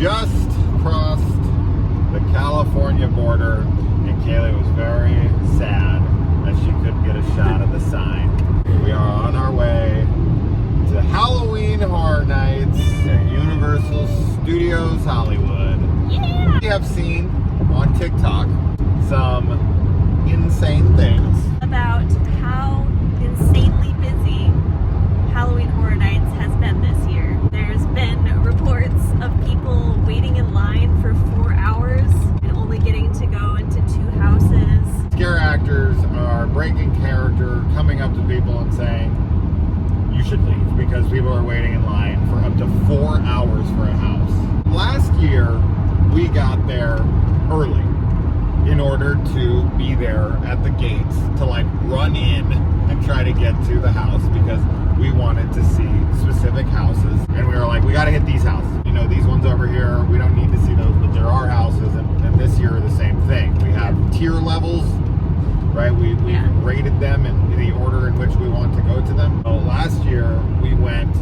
just crossed the California border, and Kaylee was very sad that she couldn't get a shot of the sign. We are on our way to Halloween Horror Nights at Universal Studios Hollywood. Yeah! We have seen on TikTok some insane things about how insanely busy Halloween Horror Nights has been this year. There's been reports of people waiting in line for 4 hours and only getting to go into 2 houses. Scare actors are breaking character, coming up to people and saying, you should leave because people are waiting in line for up to 4 hours for a house. Last year, we got there early in order to be there at the gates to like run in and try to get to the house because we wanted to see specific houses, and we were like, we got to hit these houses. You know, these ones over here, we don't need to see those, but there are houses, and this year the same thing. We have tier levels, right? We rated them in the order in which we want to go to them. So last year we went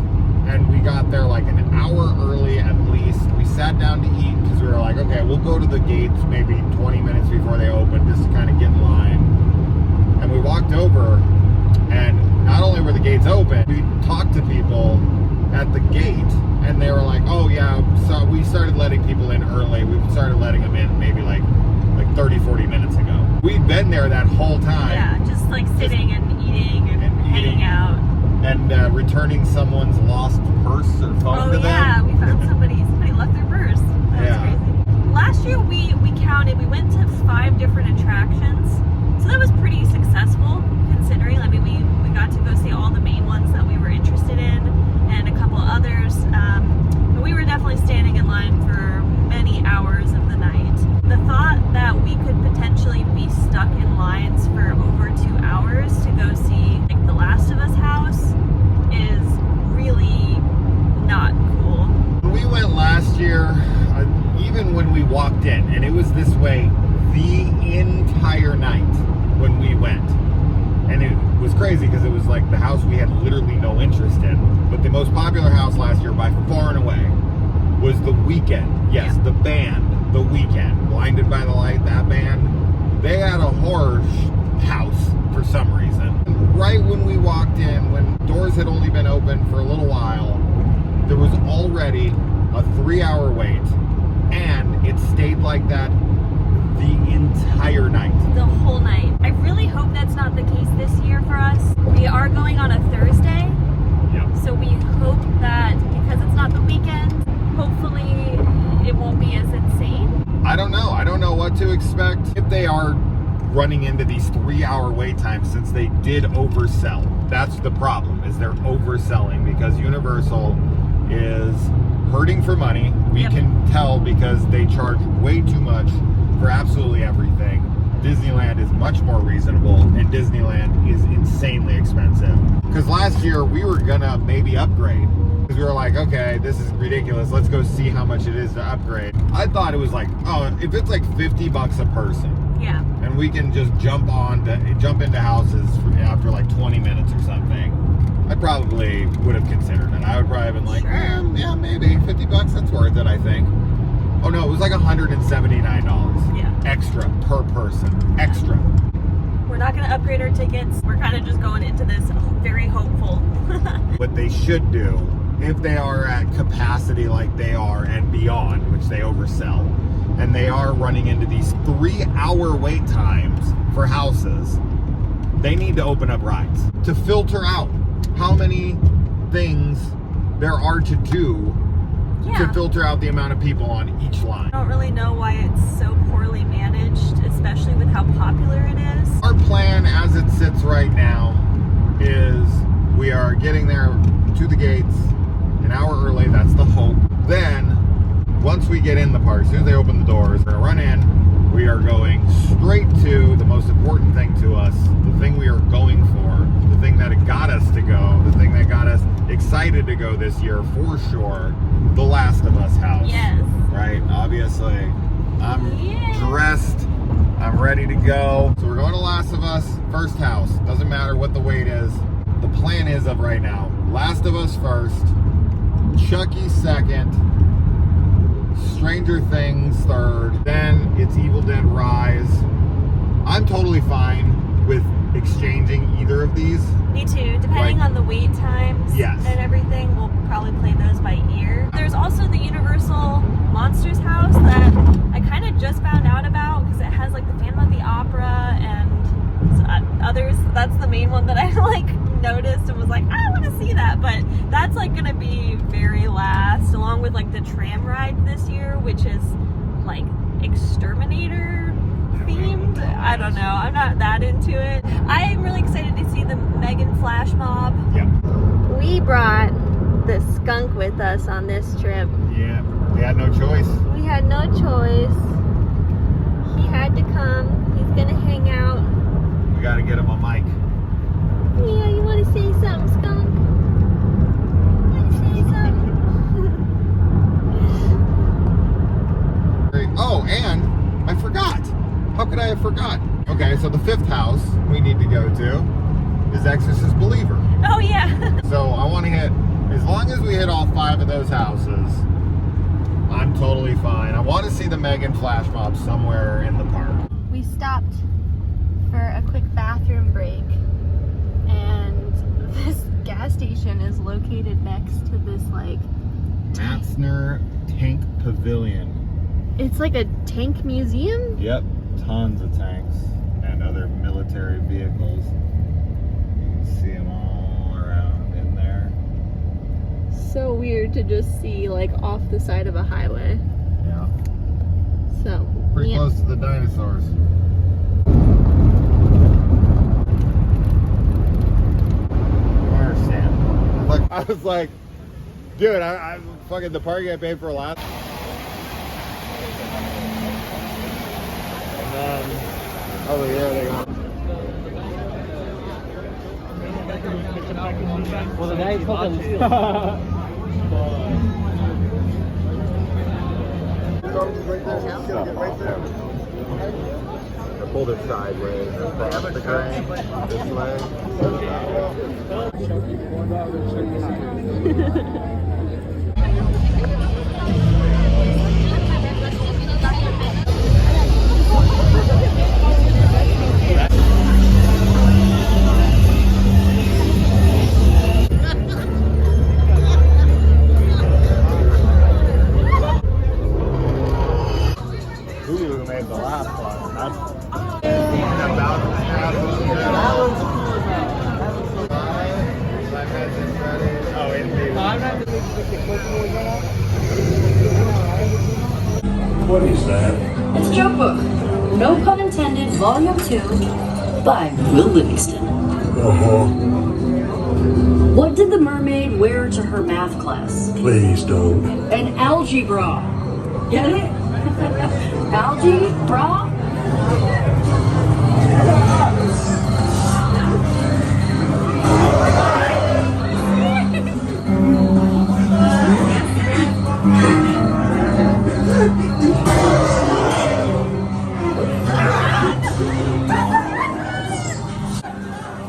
and we got there like an hour early at least. We sat down to eat because we were like, okay, we'll go to the gates maybe 20 minutes before they open just to kind of get in line. And we walked over, and not only were the gates open, we talked to people at the gate, and they were like, oh yeah, so we started letting people in early. We started letting them in maybe like 30, 40 minutes ago. We'd been there that whole time. Yeah, just like sitting and eating and hanging out. And returning someone's lost purse or phone to them. Oh yeah, we found somebody left their purse. That was crazy. Last year we counted, we went to 5 different attractions. So that was pretty successful considering. I mean, we got to go see all the main ones that we were interested in and a couple others. But we were definitely standing in line for many hours of the night. The thought that we could potentially be stuck in lines for over 2 hours to go see like the Last of Us house is really not cool. When we went last year, even when we walked in, and it was this way the entire night when we went. And it was crazy because it was like the house we had literally no interest in. But the most popular house last year by far and away was The Weeknd. Yes, the band, The Weeknd. Blinded by the Light, that band. They had a horror house for some reason. Right when we walked in, when doors had only been open for a little while, there was already a 3-hour wait. And it stayed like that the entire night. The whole night. I really hope that's not the case this year for us. We are going on a Thursday. Yep. So we hope that because it's not the weekend, hopefully it won't be as insane. I don't know. I don't know what to expect if they are running into these 3-hour wait times, since they did oversell. That's the problem, is they're overselling because Universal is hurting for money. We can tell because they charge way too much for absolutely everything. Disneyland is much more reasonable, and Disneyland is insanely expensive. Because last year we were gonna maybe upgrade because we were like, okay, this is ridiculous. Let's go see how much it is to upgrade. I thought it was like, oh, if it's like $50 a person, and we can just jump into houses after like 20 minutes or something, I probably would have considered it. I would probably have been like, yeah, maybe $50. That's worth it, I think. Oh no, it was like $179 extra per person. Extra. We're not going to upgrade our tickets. We're kind of just going into this very hopeful. What they should do, if they are at capacity like they are and beyond, which they oversell, and they are running into these 3-hour wait times for houses, they need to open up rides to filter out how many things there are to do to filter out the amount of people on each line. I don't really know why it's so poorly managed, especially with how popular it is. Our plan as it sits right now is we are getting there to the gates an hour early. That's the hope. Then once we get in the park, as soon as they open the doors, we're gonna run in. We are going straight to the most important thing to us, the thing we are going for, the thing that got us to go, the thing that got us excited to go this year for sure, the Last of Us house. Yes. Right, obviously. I'm dressed, I'm ready to go. So we're going to Last of Us, first house. Doesn't matter what the wait is. The plan is of right now, Last of Us first, Chucky second, Stranger Things third, then it's Evil Dead Rise. I'm totally fine with exchanging either of these. Me too. Depending on the wait times Yes. and everything, we'll probably play those by ear. There's also the Universal Monsters house that I kind of just found out about because it has like the Phantom of the Opera and others. That's the main one that I like noticed and was like, I want to see that. But that's like going to be very last, along with like the tram ride this year, which is like Exterminator themed. I don't know. I'm not that into it. I am really excited to see the Megan Flash Mob. Yeah. We brought the skunk with us on this trip. Yeah. We had no choice. We had no choice. He had to come. He's gonna hang out. We got to get him a mic. Yeah, you want to say something, skunk? Want to say something? Oh, and I forgot. How could I have forgot? Okay, so the fifth house we need to go to is Exorcist Believer. Oh yeah. So I want to hit, as long as we hit all 5 of those houses, I'm totally fine. I want to see the Megan Flash Mob somewhere in the park. We stopped for a quick bathroom break, and this gas station is located next to this like Matzner Tank Pavilion. It's like a tank museum. Yep, tons of tanks and other military vehicles. You can see them all around in there. So weird to just see like off the side of a highway. Yeah. So Pretty yeah. close to the dinosaurs. Where's Sam? I was like, dude, I fucking the party I paid for last. And then over here they go. Well, the guy's fucking. I pulled it sideways across the grain this way. Who made the last one? That's about Oh, indeed. What is that? It's Joke Book. No pun intended, Volume 2 by Will Livingston. Uh-huh. What did the mermaid wear to her math class? Please don't. An algae bra. Get it? Algae bra?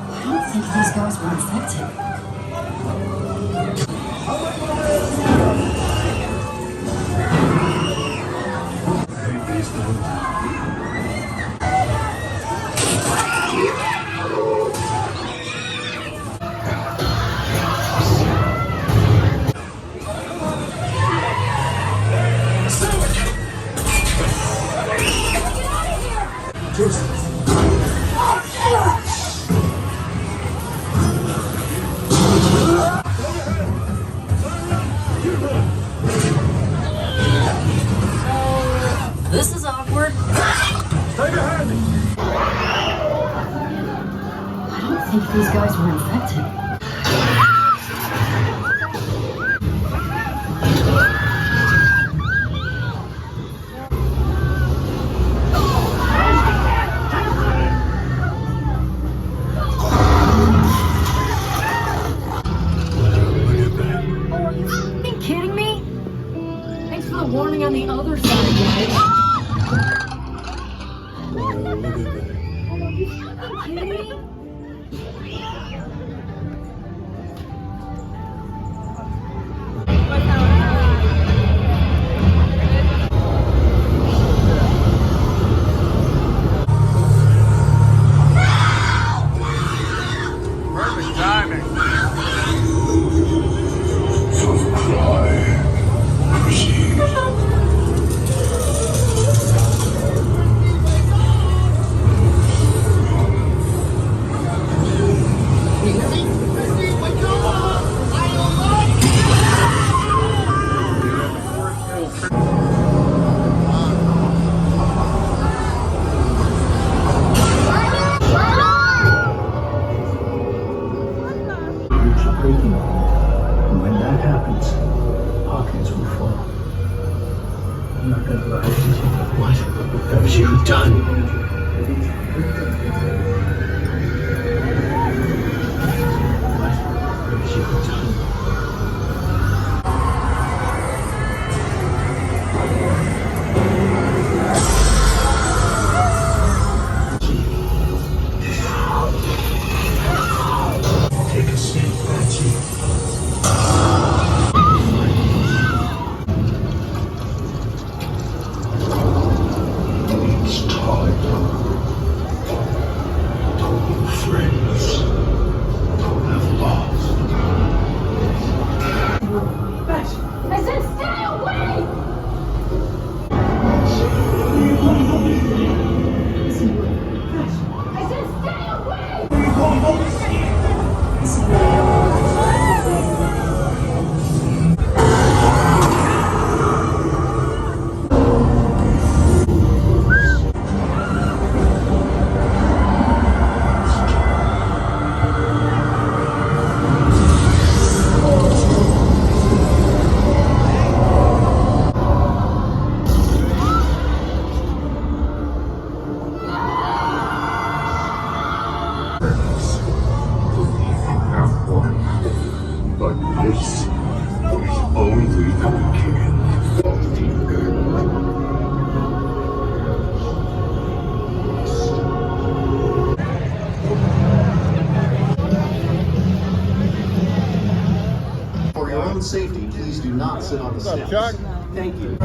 I don't think these guys were infected. Please don't. This is awkward. I don't think these guys were infected. Look at that. Are you fucking kidding me? Thanks for the warning on the other side, guys. Look at that. Are you fucking kidding me? I'm not gonna lie to you. What have you done? What have you done? Take a seat, Patsy. It's time. Friends have lost. I said stay away! I said stay away! But this is only the beginning. For your own safety, please do not sit on the steps. Chuck? Thank you.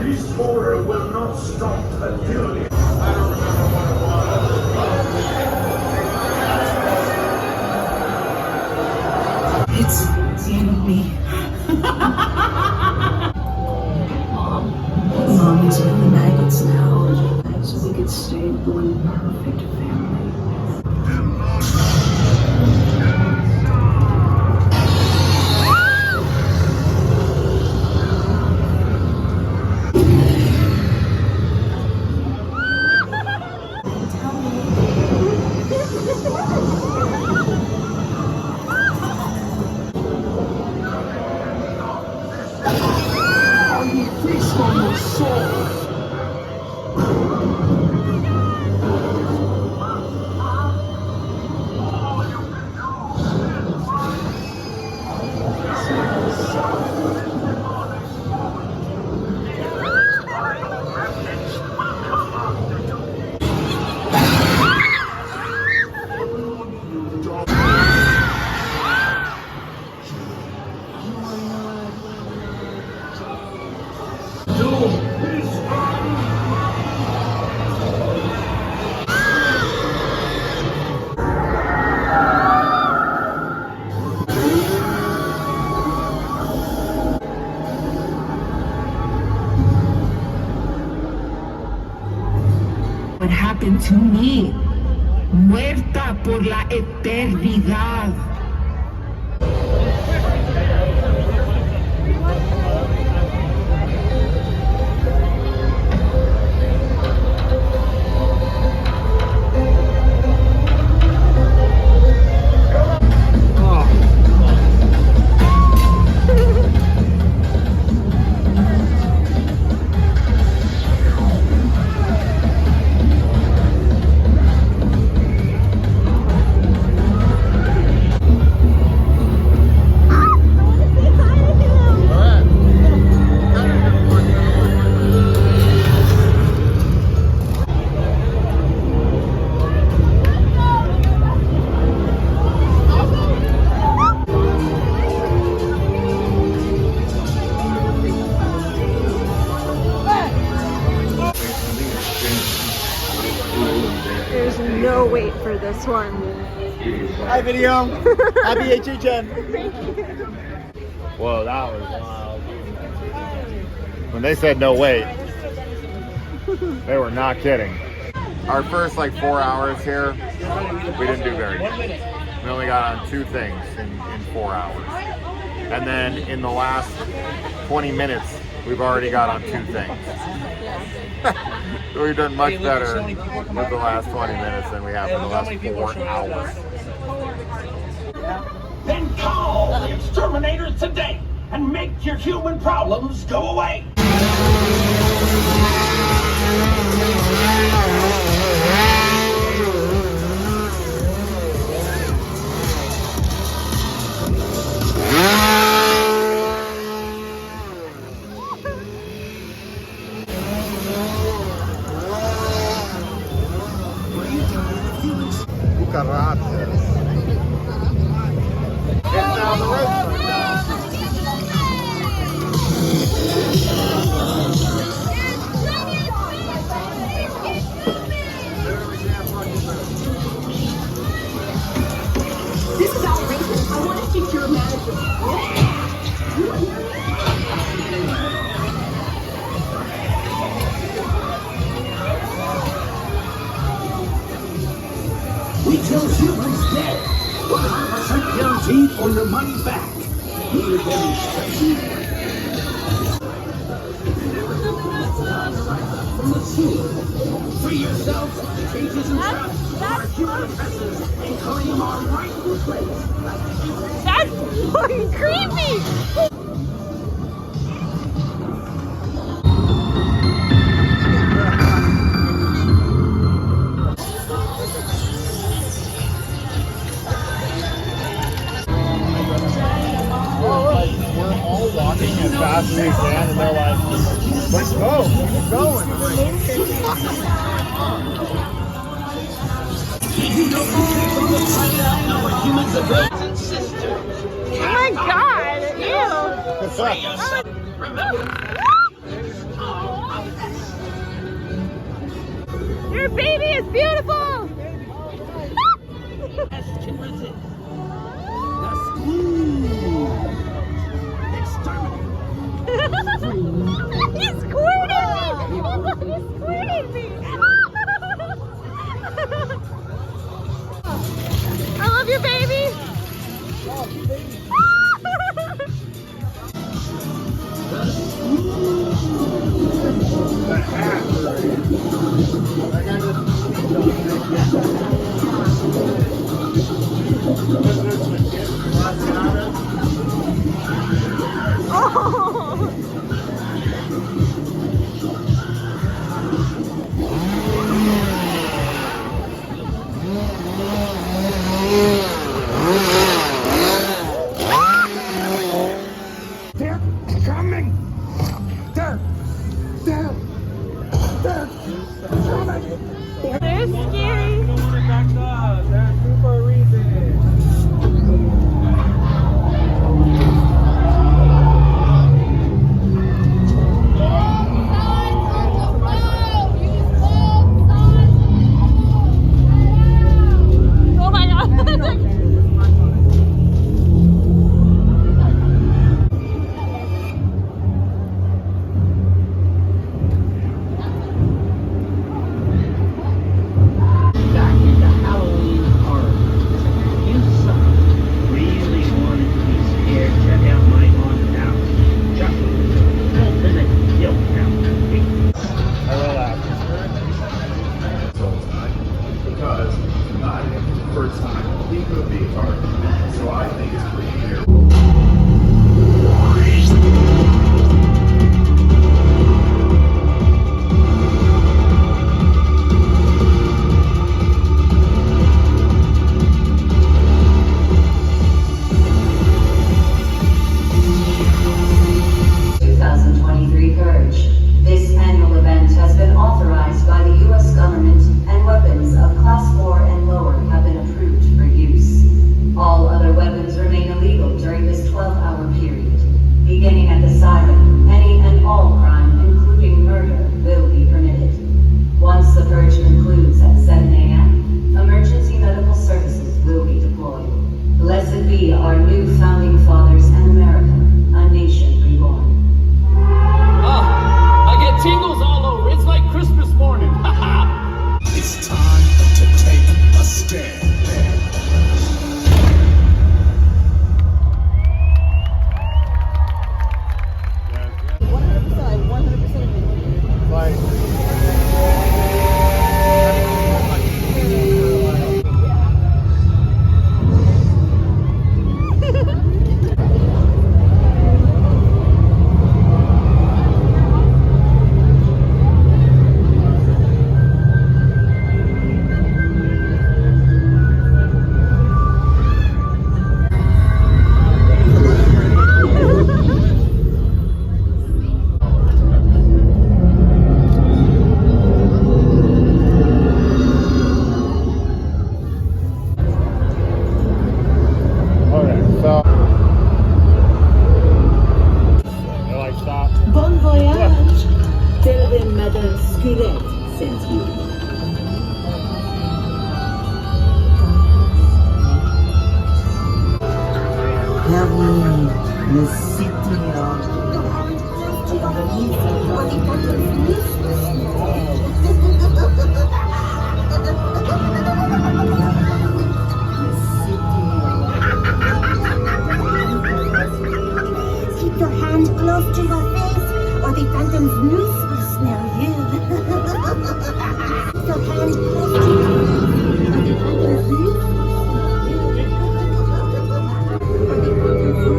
This horror will not stop until it. It's the end of me. Mommy's in the maggots now, so we could stay one perfect family. Feast on your soul. What happened to me? Muerta por la eternidad. There's no wait for this one. Hi, video. Happy HHN. Whoa, that was wild. When they said no wait, they were not kidding. Our first like 4 hours here, we didn't do very good. We only got on 2 things in 4 hours. And then in the last 20 minutes, we've already got on 2 things. We've done much better with the last 20 minutes than we have in the last 4 hours. Then call the exterminators today and make your human problems go away. It's down the road. This is outrageous. I want to speak to your manager. We kill humans dead. 100% guaranteed or your money back. Need a demonstration? From the scene. Free yourself, cages and traps, our human oppressors, and claim our rightful place. That's fucking creepy! We're all walking as fast as we can, and they're like, let's go, keep going. Humans are brothers and sisters. Oh my god! Ew! Free yourself. Remember. Your baby is beautiful! Can resist. That's cool. Exterminate. He squirted me! He squirted me! I love you, baby! They're coming. They're coming. They're scary. Oh my god. Back into Halloween horror. You suck. Really wanted to be scared. Check out my haunted house. Chucky. Ultimate guilt house. I will laugh. Because tonight, first time, he could be hard. So I think it's pretty fair. Purge. This annual event has been authorized by the U.S. government, and weapons of Class 4 and lower have been approved for use. All other weapons remain illegal during this 12-hour period. Beginning at the siren, any and all crime, including murder, will be permitted. Once the purge concludes at 7 a.m., emergency medical services will be deployed. Blessed be our new founding fathers and America, a nation reborn. I get tingles all over. It's like Christmas morning. It's time to take a stand. Like, Keep your hand close to your face, or the phantom's noose will snare you. Keep your hand close to your face, or the phantom's noose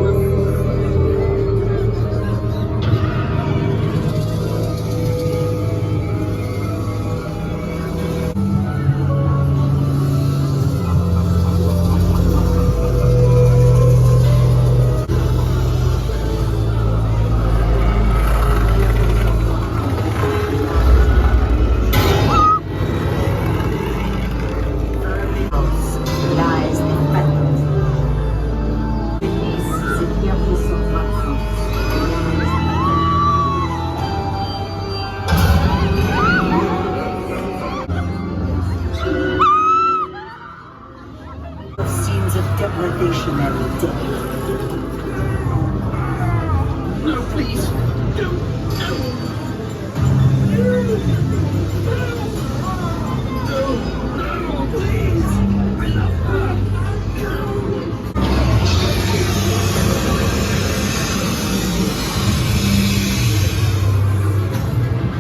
lies the phantom. Beneath the careless of scenes of degradation and death. No, please.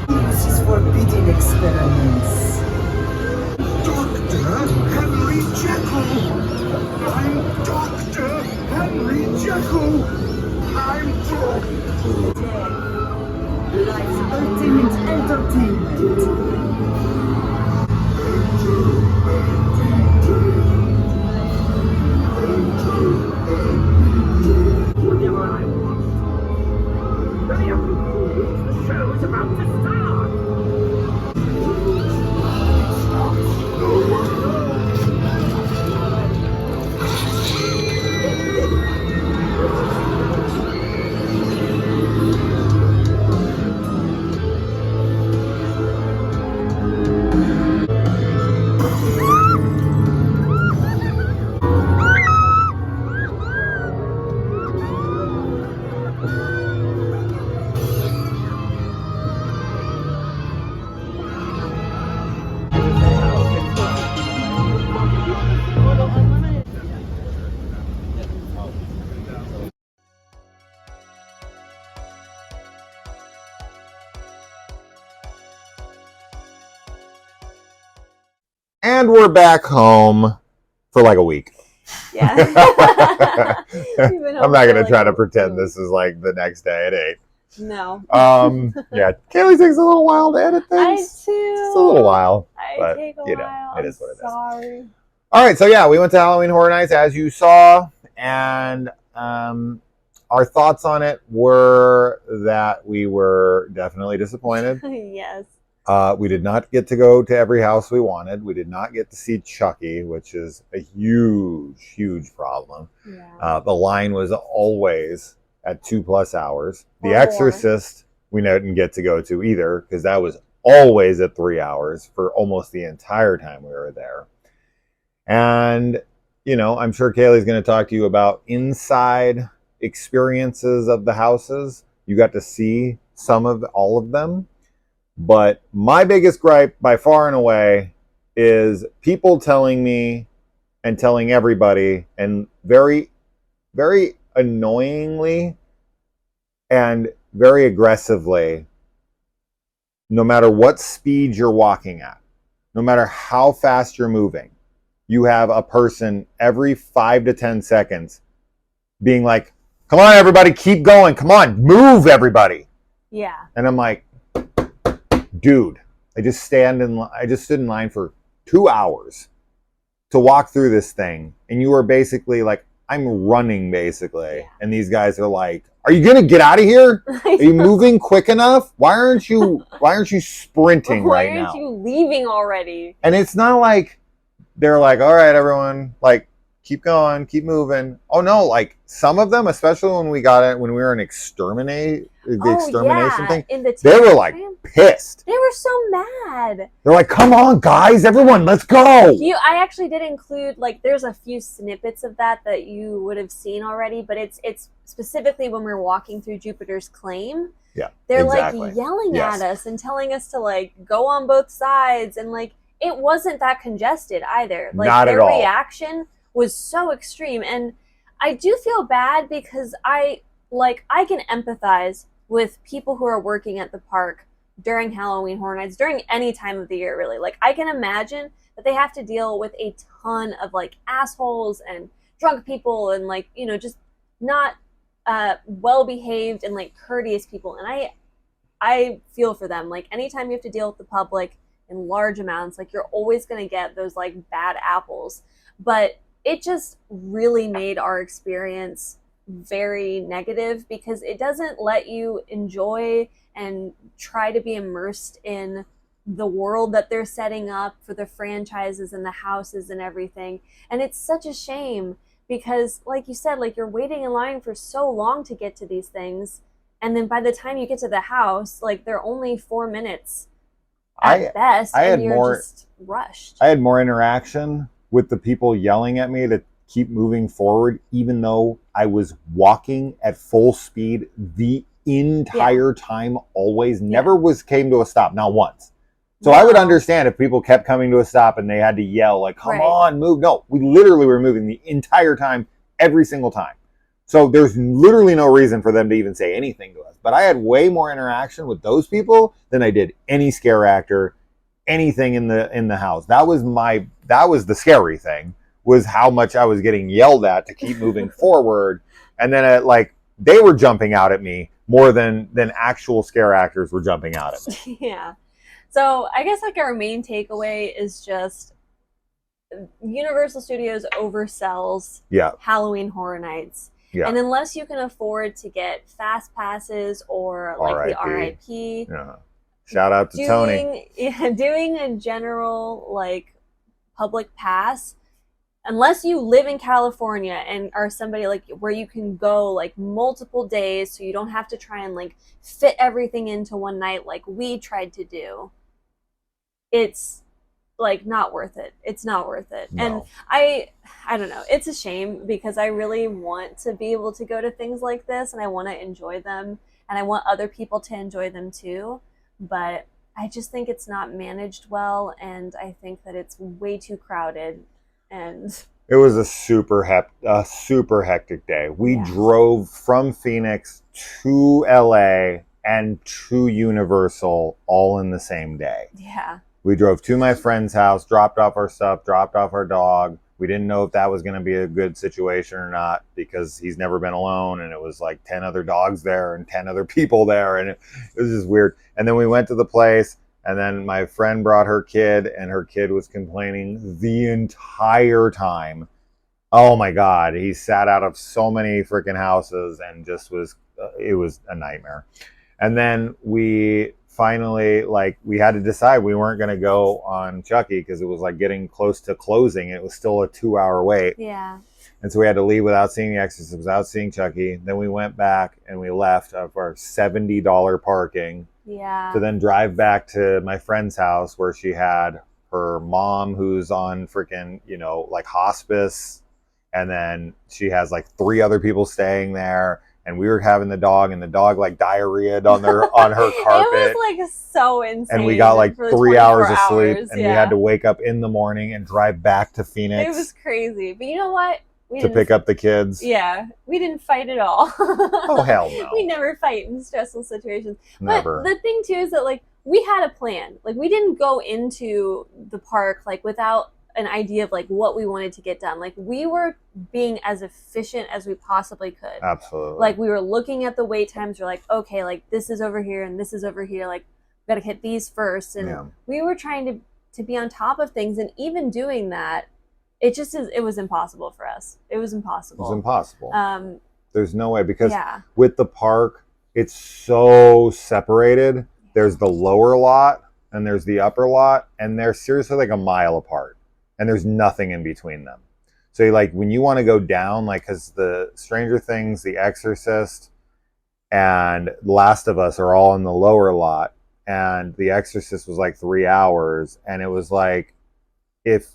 This is forbidden experiments. Dr. Henry Jekyll! I'm Dr. Henry Jekyll! I'm dead! Life's ultimate entertainment. Whatever I want. Hurry up, you fools. The show is about to start. And we're back home for like a week. Yeah. I'm not going to try to pretend this is like the next day at 8. No. Yeah, Kaylee takes a little while to edit I things. too. Just a little while. I But, take a you know, while. it is what it is. Sorry. All right, so yeah, we went to Halloween Horror Nights as you saw, and our thoughts on it were that we were definitely disappointed. Yes. We did not get to go to every house we wanted. We did not get to see Chucky, which is a huge, huge problem. Yeah. The line was always at 2+ hours. Or The more. Exorcist, we didn't get to go to either, because that was always at 3 hours for almost the entire time we were there. And, you know, I'm sure Kaylee's going to talk to you about inside experiences of the houses. You got to see all of them. But my biggest gripe by far and away is people telling me and telling everybody, and very, very annoyingly and very aggressively, no matter what speed you're walking at, no matter how fast you're moving, you have a person every 5 to 10 seconds being like, come on, everybody, keep going. Come on, move, everybody. Yeah. And I'm like, dude, I just stood in line for 2 hours to walk through this thing. And you were basically like, I'm running basically. Yeah. And these guys are like, are you going to get out of here? Are you moving quick enough? Why aren't you sprinting right now? Why aren't you leaving already? And it's not like they're like, all right, everyone, like, keep going, keep moving. Oh no, like some of them, especially when we were in extermination thing, in the they were like pissed. They were so mad. They're like, come on guys, everyone, let's go. I actually did include, like, there's a few snippets of that you would have seen already, but it's specifically when we're walking through Jupiter's Claim. Yeah, they're exactly. like yelling at us and telling us to like go on both sides, and like it wasn't that congested either. Like Not their at all. reaction was so extreme, and I do feel bad because I can empathize with people who are working at the park during Halloween Horror Nights, during any time of the year really. Like I can imagine that they have to deal with a ton of like assholes and drunk people and like, you know, just not well-behaved and like courteous people, and I feel for them. Like anytime you have to deal with the public in large amounts, like you're always going to get those like bad apples. But it just really made our experience very negative because it doesn't let you enjoy and try to be immersed in the world that they're setting up for the franchises and the houses and everything. And it's such a shame because, like you said, like you're waiting in line for so long to get to these things, and then by the time you get to the house, like they're only 4 minutes at best, and you're just rushed. I had more interaction with the people yelling at me to keep moving forward, even though I was walking at full speed the entire time, always. Never came to a stop, not once. So I would understand if people kept coming to a stop and they had to yell, like, come on, move. No, we literally were moving the entire time, every single time. So there's literally no reason for them to even say anything to us. But I had way more interaction with those people than I did any scare actor, anything in the house. That was the scary thing, was how much I was getting yelled at to keep moving forward. And then they were jumping out at me more than actual scare actors were jumping out at me. Yeah. So I guess like our main takeaway is just Universal Studios oversells Halloween Horror Nights. Yeah. And unless you can afford to get fast passes or like the RIP. Yeah. Shout out to Tony. Yeah, doing a general like public pass, unless you live in California and are somebody like where you can go like multiple days so you don't have to try and like fit everything into one night like we tried to do, it's like not worth it. It's not worth it. No. And I don't know. It's a shame because I really want to be able to go to things like this and I want to enjoy them and I want other people to enjoy them too. But I just think it's not managed well, and I think that it's way too crowded. And it was a super hectic day. We drove from Phoenix to LA and to Universal all in the same day. Yeah. We drove to my friend's house, dropped off our stuff, dropped off our dog. We didn't know if that was going to be a good situation or not because he's never been alone, and it was like 10 other dogs there and 10 other people there, and it was just weird. And then we went to the place, and then my friend brought her kid, and her kid was complaining the entire time. Oh my God, he sat out of so many freaking houses and just it was a nightmare. And then we finally, we had to decide we weren't going to go on Chucky because it was like getting close to closing. It was still a 2-hour wait. Yeah. And so we had to leave without seeing The Exorcist, without seeing Chucky. Then we went back and we left for $70 parking. Yeah. To then drive back to my friend's house where she had her mom who's on freaking, hospice. And then she has 3 other people staying there. And we were having the dog, and the dog diarrheaed on her carpet. It was so insane. And we got 3 hours of sleep, and we had to wake up in the morning and drive back to Phoenix. It was crazy, but you know what? To pick up the kids. Yeah, we didn't fight at all. Oh hell no! We never fight in stressful situations. Never. But the thing too is that we had a plan. We didn't go into the park without an idea of what we wanted to get done. We were being as efficient as we possibly could. Absolutely. We were looking at the wait times. We're okay, this is over here and this is over here. We got to hit these first. And we were trying to be on top of things. And even doing that, it was impossible for us. It was impossible. It was impossible. There's no way because with the park, it's so separated. There's the lower lot and there's the upper lot, and they're seriously a mile apart. And there's nothing in between them. So like when you want to go down, like because the Stranger Things, The Exorcist, and Last of Us are all in the lower lot, and The Exorcist was like 3 hours, and it was like if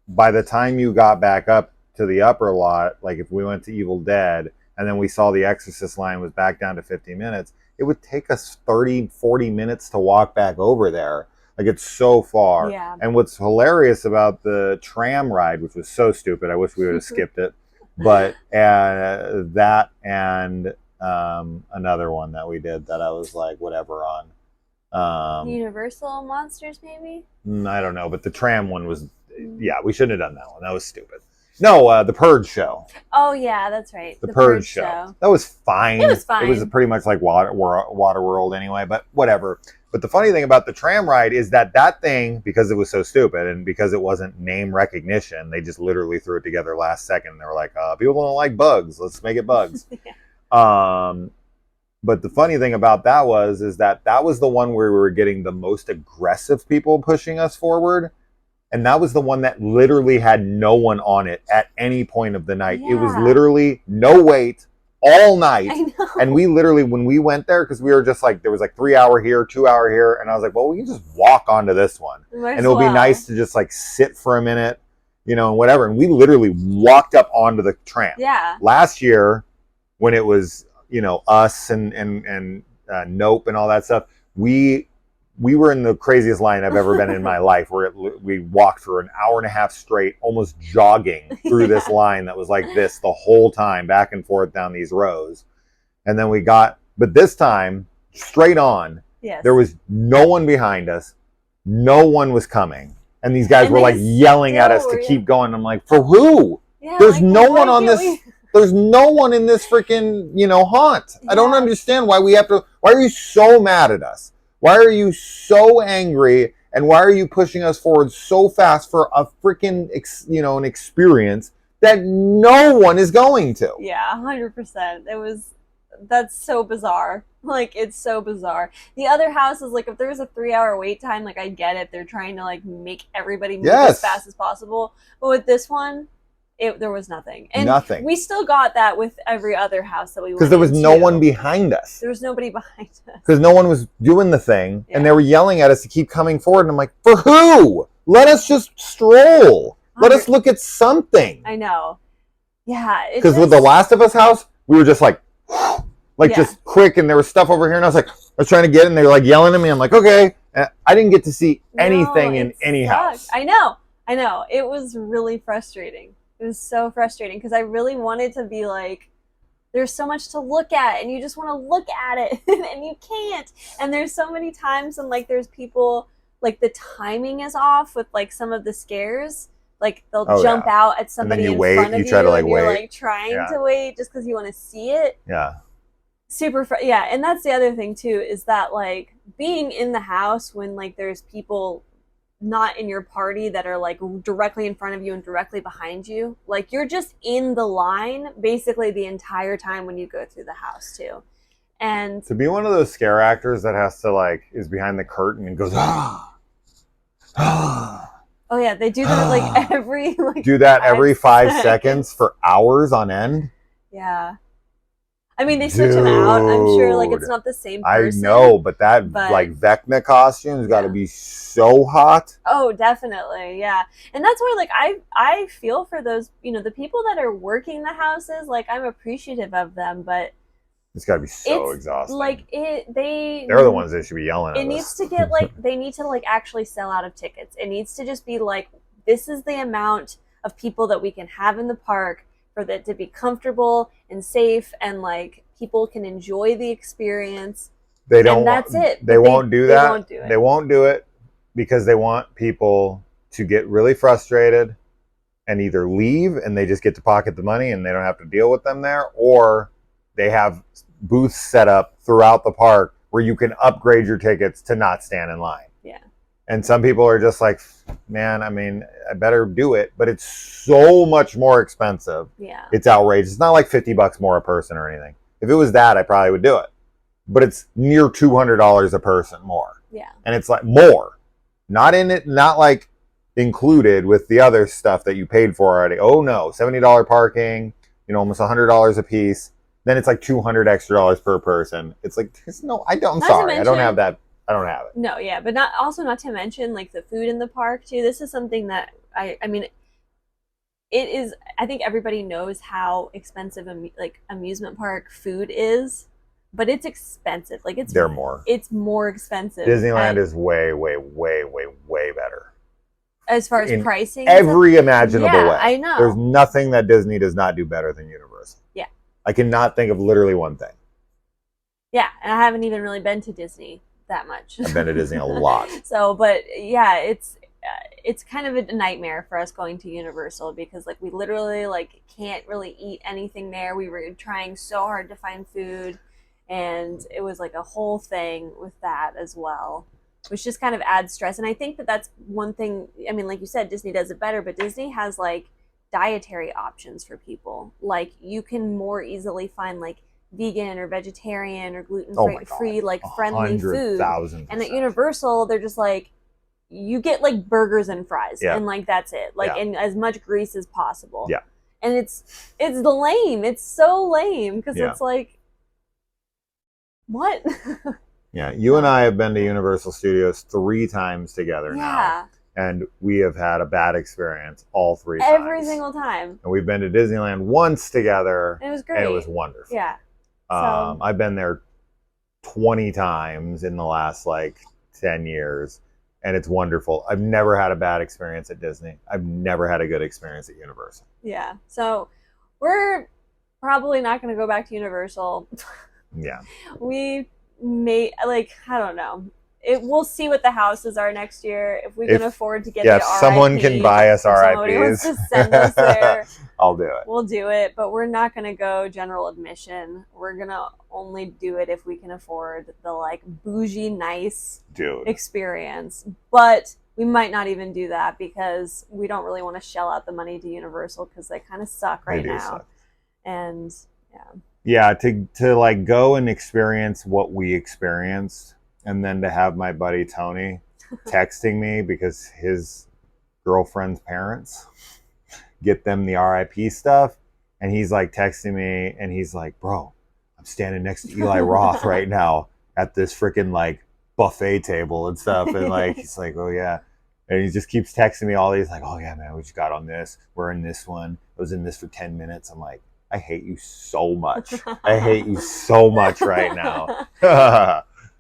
by the time you got back up to the upper lot, like if we went to Evil Dead and then we saw The Exorcist line was back down to 50 minutes, it would take us 30, 40 minutes to walk back over there. Like it's so far. Yeah. And what's hilarious about the tram ride, which was so stupid, I wish we would have skipped it, but that and another one that we did that I was like, whatever on. Universal Monsters, maybe? I don't know, but the tram one was, yeah, we shouldn't have done that one. That was stupid. No, the Purge show. Oh, yeah, that's right. The Purge show. That was fine. It was fine. It was pretty much like Waterworld anyway, but whatever. But the funny thing about the tram ride is that thing, because it was so stupid and because it wasn't name recognition, they just literally threw it together last second. They were like, people don't like bugs. Let's make it bugs. Yeah. But the funny thing about that is that was the one where we were getting the most aggressive people pushing us forward. And that was the one that literally had no one on it at any point of the night. Yeah. It was literally no wait all night. I know. And we literally, when we went there, because we were just like, there was like 3 hour here, 2 hour here. And I was like, well, we can just walk onto this one. And it'll be nice to just like sit for a minute, you know, and whatever. And we literally walked up onto the tram. Yeah. Last year, when it was, you know, us and Nope and all that stuff, we were in the craziest line I've ever been in my life, where we walked for an hour and a half straight, almost jogging through this line that was like this the whole time, back and forth down these rows. And then but this time, straight on, yes. There was no one behind us. No one was coming. And these guys were like yelling at us to keep going. I'm like, for who? Yeah, There's no one on this. There's no one in this freaking, haunt. Yeah. I don't understand why are you so mad at us? Why are you so angry, and why are you pushing us forward so fast for a freaking, an experience that no one is going to? Yeah, 100%. That's so bizarre. Like, it's so bizarre. The other houses, like, if there was a 3 hour wait time, like, I get it. They're trying to, like, make everybody move as fast as possible. But with this one, there was nothing. And nothing. We still got that with every other house that we went because there was no one behind us. There was nobody behind us. Because no one was doing the thing, and they were yelling at us to keep coming forward. And I'm like, for who? Let us just stroll. Let us look at something. I know. Yeah. Because with the Last of Us house, we were just like just quick, and there was stuff over here, and I was trying to get in. They were like yelling at me. I'm like, okay. And I didn't get to see anything in any house. I know. It was really frustrating. It was so frustrating because I really wanted to be like, there's so much to look at, and you just want to look at it and you can't. And there's so many times when like there's people, like the timing is off with like some of the scares. Like they'll jump out at somebody in front of you, try to like and wait. You're like trying to wait just because you want to see it. Yeah. Yeah, and that's the other thing too, is that like being in the house when like there's people not in your party that are like directly in front of you and directly behind you, like you're just in the line basically the entire time when you go through the house too. And to be one of those scare actors that has to like is behind the curtain and goes oh yeah, they do that like every like do that every 5 seconds for hours on end. Yeah, I mean, they switch them out. I'm sure, like, it's not the same person. I know, but like, Vecna costume's got to be so hot. Oh, definitely, yeah. And that's why, like, I feel for those, the people that are working the houses. Like, I'm appreciative of them, but it's got to be so exhausting. Like, they're the ones that should be yelling at us. It needs to get, like, they need to, like, actually sell out of tickets. It needs to just be, like, this is the amount of people that we can have in the park for it to be comfortable and safe, and like people can enjoy the experience. And that's it. They won't do that. They won't do it. They won't do it because they want people to get really frustrated and either leave and they just get to pocket the money and they don't have to deal with them there, or they have booths set up throughout the park where you can upgrade your tickets to not stand in line. Yeah. And some people are just like, man, I mean, I better do it, but it's so much more expensive. Yeah. It's outrageous. It's not like $50 more a person or anything. If it was that, I probably would do it. But it's near $200 a person more. Yeah. And it's like more. Not like included with the other stuff that you paid for already. Oh no, $70 parking, almost $100 a piece. Then it's like $200 extra per person. It's like, there's no, I'm sorry. I don't have that. I don't have it. No, yeah, but not to mention like the food in the park too. This is something that I mean, it is. I think everybody knows how expensive amusement park food is, but it's expensive. Like it's more expensive. Disneyland is way, way, way, way, way better as far as pricing. Every imaginable way. I know. There's nothing that Disney does not do better than Universal. Yeah. I cannot think of literally one thing. Yeah, and I haven't even really been to Disney that much. I've been to Disney a lot. So, but yeah, it's kind of a nightmare for us going to Universal because like we literally like can't really eat anything there. We were trying so hard to find food, and it was like a whole thing with that as well, which just kind of adds stress. And I think that that's one thing. I mean, like you said, Disney does it better, but Disney has like dietary options for people. Like you can more easily find like vegan or vegetarian or gluten-free like friendly food. And at Universal, they're just like, you get like burgers and fries and like that's it. Like and as much grease as possible. Yeah. And it's lame. It's so lame because it's like, what? Yeah, you and I have been to Universal Studios 3 times together now. And we have had a bad experience all 3 times. Every single time. And we've been to Disneyland once together. And it was great. And it was wonderful. Yeah. I've been there 20 times in the last like 10 years. And it's wonderful. I've never had a bad experience at Disney. I've never had a good experience at Universal. Yeah. So we're probably not going to go back to Universal. Yeah. We may, like, I don't know. We'll see what the houses are next year. If we can afford to get the RIP. Someone can buy us RIPs. Somebody wants to send us there. I'll do it. We'll do it, but we're not going to go general admission. We're going to only do it if we can afford the like bougie, nice experience. But we might not even do that because we don't really want to shell out the money to Universal because they kind of suck right now. Suck. And yeah, to like go and experience what we experienced. And then to have my buddy Tony texting me because his girlfriend's parents get them the RIP stuff. And he's like texting me and he's like, bro, I'm standing next to Eli Roth right now at this freaking like buffet table and stuff. And like, he's like, oh yeah. And he just keeps texting me all these like, oh yeah, man, we just got on this. We're in this one. I was in this for 10 minutes. I'm like, I hate you so much. I hate you so much right now.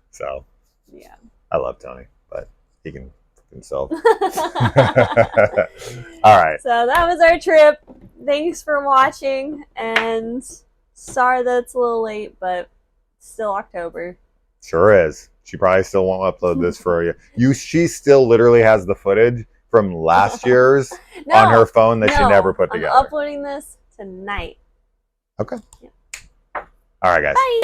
So. Yeah. I love Tony, but he can fuck himself. All right. So that was our trip. Thanks for watching. And sorry that it's a little late, but it's still October. Sure is. She probably still won't upload this for you. She still literally has the footage from last year's on her phone that she never put together. I'm uploading this tonight. Okay. Yeah. All right, guys. Bye.